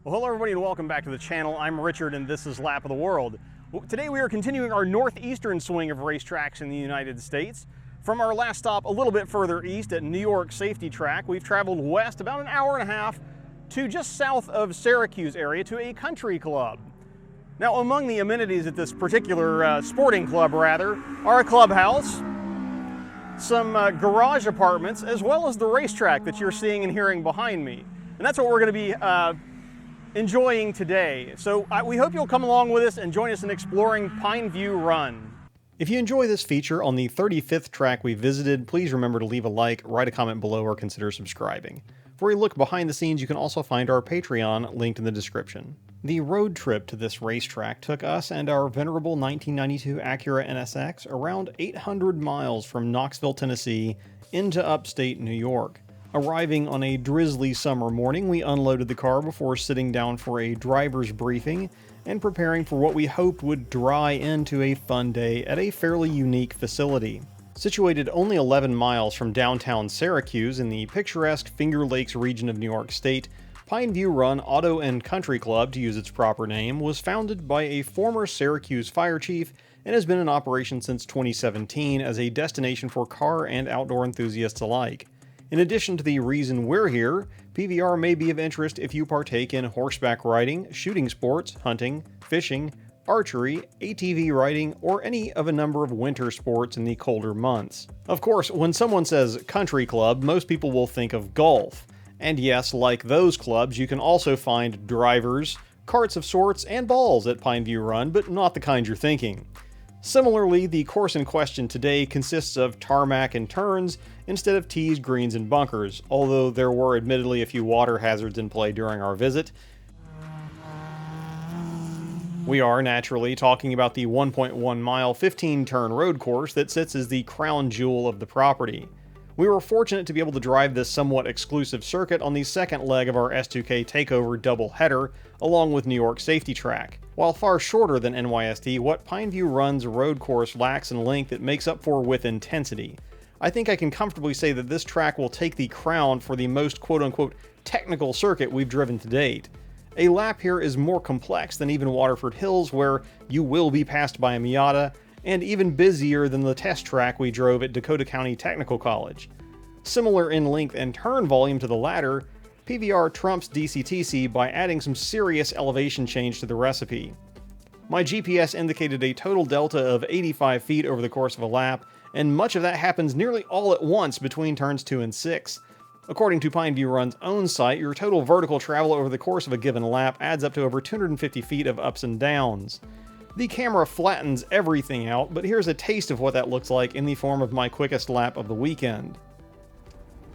Well, hello everybody and welcome back to the channel. I'm Richard and this is Lap of the World. Today we are continuing our northeastern swing of racetracks in the United States. From our last stop a little bit further east at New York Safety Track, we've traveled west about an hour and a half to just south of Syracuse area to a country club. Now, among the amenities at this particular sporting club are a clubhouse, some garage apartments, as well as the racetrack that you're seeing and hearing behind me. And that's what we're going to be enjoying today. So we hope you'll come along with us and join us in exploring Pineview Run. If you enjoy this feature on the 35th track we visited, please remember to leave a like, write a comment below, or consider subscribing. For a look behind the scenes, you can also find our Patreon linked in the description. The road trip to this racetrack took us and our venerable 1992 Acura NSX around 800 miles from Knoxville, Tennessee into upstate New York. Arriving on a drizzly summer morning, we unloaded the car before sitting down for a driver's briefing and preparing for what we hoped would dry into a fun day at a fairly unique facility. Situated only 11 miles from downtown Syracuse in the picturesque Finger Lakes region of New York State, Pineview Run Auto and Country Club, to use its proper name, was founded by a former Syracuse fire chief and has been in operation since 2017 as a destination for car and outdoor enthusiasts alike. In addition to the reason we're here, PVR may be of interest if you partake in horseback riding, shooting sports, hunting, fishing, archery, ATV riding, or any of a number of winter sports in the colder months. Of course, when someone says country club, most people will think of golf. And yes, like those clubs, you can also find drivers, carts of sorts, and balls at Pineview Run, but not the kind you're thinking. Similarly, the course in question today consists of tarmac and turns instead of tees, greens, and bunkers, although there were admittedly a few water hazards in play during our visit. We are naturally talking about the 1.1 mile 15-turn road course that sits as the crown jewel of the property. We were fortunate to be able to drive this somewhat exclusive circuit on the second leg of our S2K Takeover doubleheader, along with New York Safety Track. While far shorter than NYST, what Pineview Run's road course lacks in length it makes up for with intensity. I think I can comfortably say that this track will take the crown for the most quote-unquote technical circuit we've driven to date. A lap here is more complex than even Waterford Hills, where you will be passed by a Miata, and even busier than the test track we drove at Dakota County Technical College. Similar in length and turn volume to the latter, PVR trumps DCTC by adding some serious elevation change to the recipe. My GPS indicated a total delta of 85 feet over the course of a lap, and much of that happens nearly all at once between turns 2 and 6. According to Pineview Run's own site, your total vertical travel over the course of a given lap adds up to over 250 feet of ups and downs. The camera flattens everything out, but here's a taste of what that looks like in the form of my quickest lap of the weekend.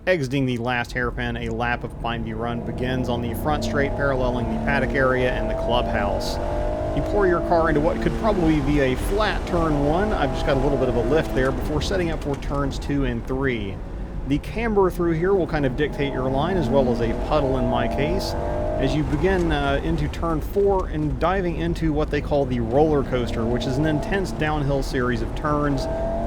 Exiting the last hairpin, a lap of Pineview Run begins on the front straight paralleling the paddock area and the clubhouse. You pour your car into what could probably be a flat turn 1, I've just got a little bit of a lift there, before setting up for turns 2 and 3. The camber through here will kind of dictate your line, as well as a puddle in my case, as you begin into turn 4 and diving into what they call the roller coaster, which is an intense downhill series of turns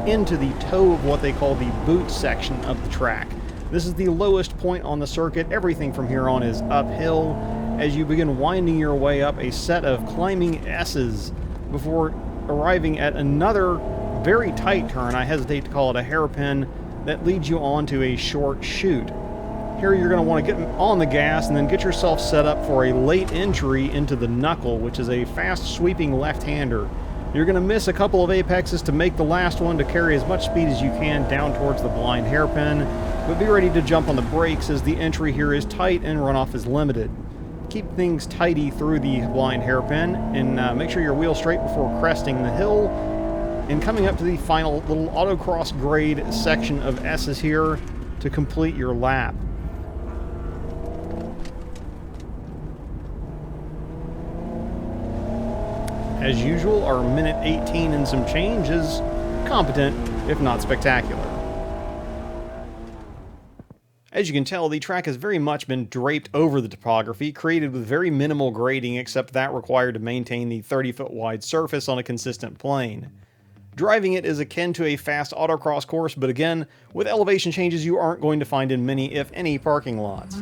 into the toe of what they call the boot section of the track. This is the lowest point on the circuit. Everything from here on is uphill as you begin winding your way up a set of climbing S's before arriving at another very tight turn. I hesitate to call it a hairpin, that leads you on to a short chute. Here you're going to want to get on the gas and then get yourself set up for a late entry into the knuckle, which is a fast sweeping left-hander. You're going to miss a couple of apexes to make the last one to carry as much speed as you can down towards the blind hairpin, but be ready to jump on the brakes as the entry here is tight and runoff is limited. Keep things tidy through the blind hairpin and make sure your wheel straight before cresting the hill and coming up to the final little autocross grade section of S's here to complete your lap. As usual, our minute 18 and some change is competent, if not spectacular. As you can tell, the track has very much been draped over the topography, created with very minimal grading except that required to maintain the 30-foot wide surface on a consistent plane. Driving it is akin to a fast autocross course, but again, with elevation changes you aren't going to find in many, if any, parking lots.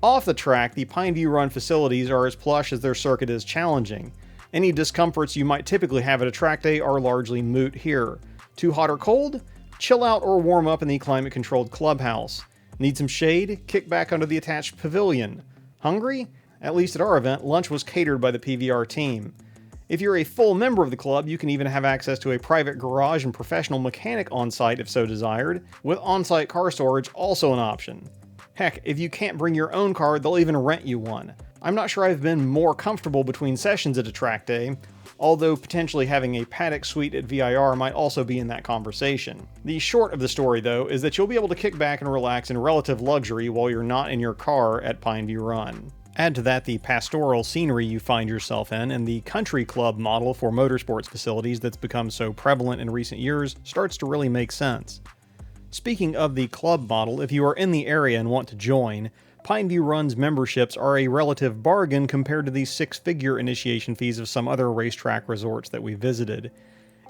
Off the track, the Pineview Run facilities are as plush as their circuit is challenging. Any discomforts you might typically have at a track day are largely moot here. Too hot or cold? Chill out or warm up in the climate-controlled clubhouse. Need some shade? Kick back under the attached pavilion. Hungry? At least at our event, lunch was catered by the PVR team. If you're a full member of the club, you can even have access to a private garage and professional mechanic on-site if so desired, with on-site car storage also an option. Heck, if you can't bring your own car, they'll even rent you one. I'm not sure I've been more comfortable between sessions at a track day, although potentially having a paddock suite at VIR might also be in that conversation. The short of the story, though, is that you'll be able to kick back and relax in relative luxury while you're not in your car at Pineview Run. Add to that the pastoral scenery you find yourself in, and the country club model for motorsports facilities that's become so prevalent in recent years starts to really make sense. Speaking of the club model, if you are in the area and want to join, Pineview Run's memberships are a relative bargain compared to the six-figure initiation fees of some other racetrack resorts that we visited.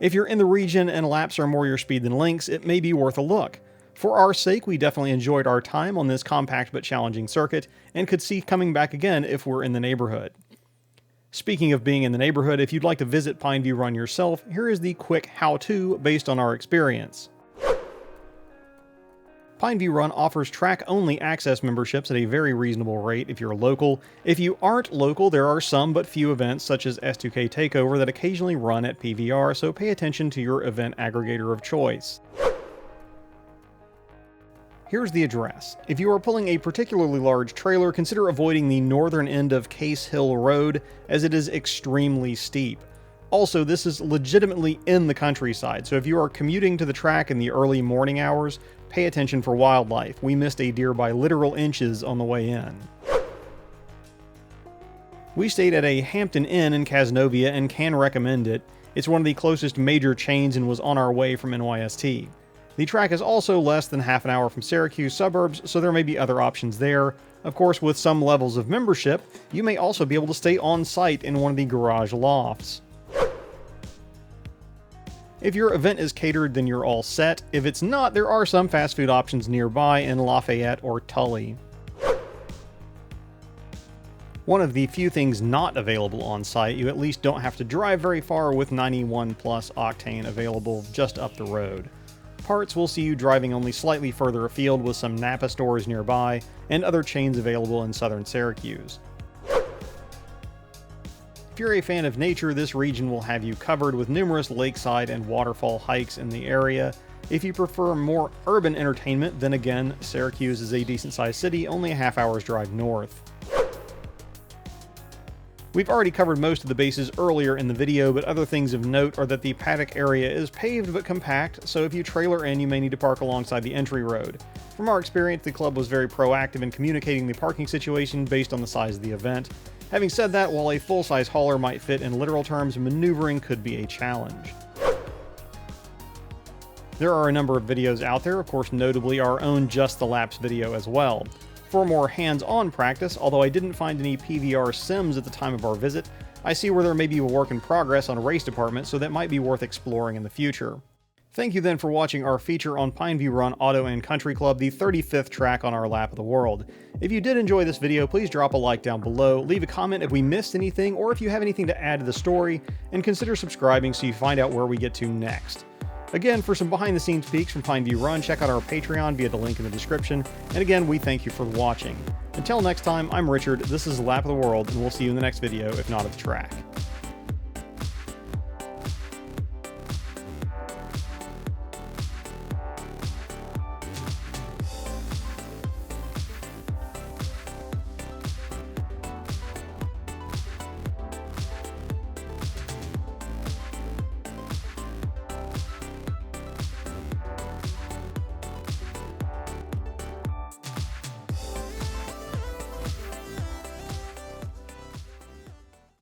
If you're in the region and laps are more your speed than links, it may be worth a look. For our sake, we definitely enjoyed our time on this compact but challenging circuit, and could see coming back again if we're in the neighborhood. Speaking of being in the neighborhood, if you'd like to visit Pineview Run yourself, here is the quick how-to based on our experience. Pineview Run offers track-only access memberships at a very reasonable rate if you're local. If you aren't local, there are some but few events such as S2K Takeover that occasionally run at PVR, so pay attention to your event aggregator of choice. Here's the address. If you are pulling a particularly large trailer, consider avoiding the northern end of Case Hill Road, as it is extremely steep. Also, this is legitimately in the countryside, so if you are commuting to the track in the early morning hours, pay attention for wildlife. We missed a deer by literal inches on the way in. We stayed at a Hampton Inn in Cazenovia and can recommend it. It's one of the closest major chains and was on our way from NYST. The track is also less than half an hour from Syracuse suburbs, so there may be other options there. Of course, with some levels of membership, you may also be able to stay on site in one of the garage lofts. If your event is catered, then you're all set. If it's not, there are some fast food options nearby in Lafayette or Tully. One of the few things not available on site, you at least don't have to drive very far with 91 plus octane available just up the road. Parts will see you driving only slightly further afield with some Napa stores nearby and other chains available in southern Syracuse. If you're a fan of nature, this region will have you covered with numerous lakeside and waterfall hikes in the area. If you prefer more urban entertainment, then again, Syracuse is a decent-sized city, only a half hour's drive north. We've already covered most of the bases earlier in the video, but other things of note are that the paddock area is paved but compact, so if you trailer in, you may need to park alongside the entry road. From our experience, the club was very proactive in communicating the parking situation based on the size of the event. Having said that, while a full-size hauler might fit in literal terms, maneuvering could be a challenge. There are a number of videos out there, of course notably our own Just the Laps video as well. For more hands-on practice, although I didn't find any PVR sims at the time of our visit, I see where there may be a work in progress on race department, so that might be worth exploring in the future. Thank you then for watching our feature on Pineview Run Auto and Country Club, the 35th track on our lap of the world. If you did enjoy this video, please drop a like down below, leave a comment if we missed anything, or if you have anything to add to the story, and consider subscribing so you find out where we get to next. Again, for some behind-the-scenes peeks from Pineview Run, check out our Patreon via the link in the description, and again, we thank you for watching. Until next time, I'm Richard, this is Lap of the World, and we'll see you in the next video, if not at the track.